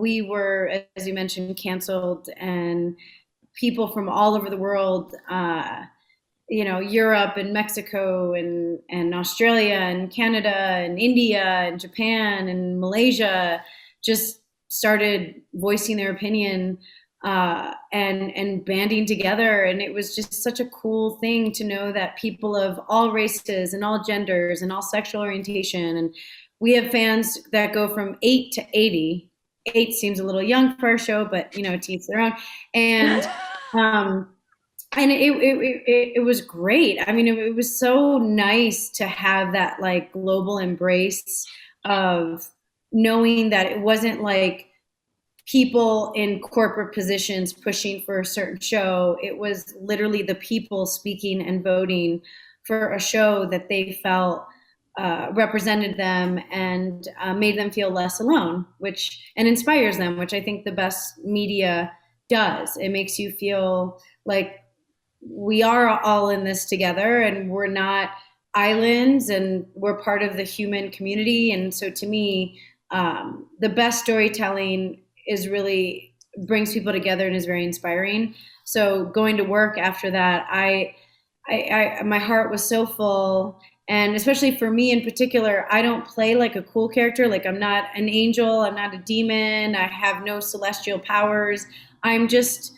we were, as you mentioned, canceled, and people from all over the world, Europe and Mexico and Australia and Canada and India and Japan and Malaysia just started voicing their opinion, and banding together. And it was just such a cool thing to know that people of all races and all genders and all sexual orientation, and we have fans that go from 8 to 80. 8 seems a little young for our show, but to each their own. And um, it was great. I mean, it was so nice to have that like global embrace of knowing that it wasn't like people in corporate positions pushing for a certain show. It was literally the people speaking and voting for a show that they felt represented them and made them feel less alone, and inspires them, which I think the best media does. It makes you feel like we are all in this together and we're not islands and we're part of the human community. And so to me, the best storytelling is really brings people together and is very inspiring. So going to work after that, my heart was so full. And especially for me in particular, I don't play like a cool character. Like I'm not an angel, I'm not a demon, I have no celestial powers. I'm just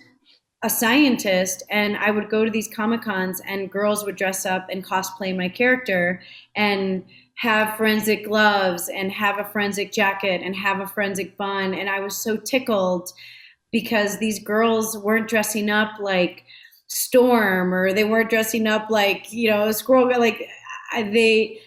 a scientist, and I would go to these Comic Cons and girls would dress up and cosplay my character and have forensic gloves and have a forensic jacket and have a forensic bun. And I was so tickled because these girls weren't dressing up like Storm, or they weren't dressing up like, Squirrel, like they,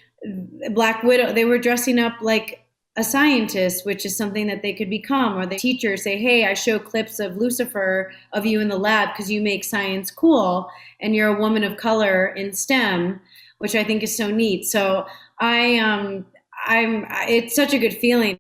Black Widow, they were dressing up like a scientist, which is something that they could become. Or the teachers say, hey, I show clips of Lucifer of you in the lab because you make science cool and you're a woman of color in STEM, which I think is so neat. So it's such a good feeling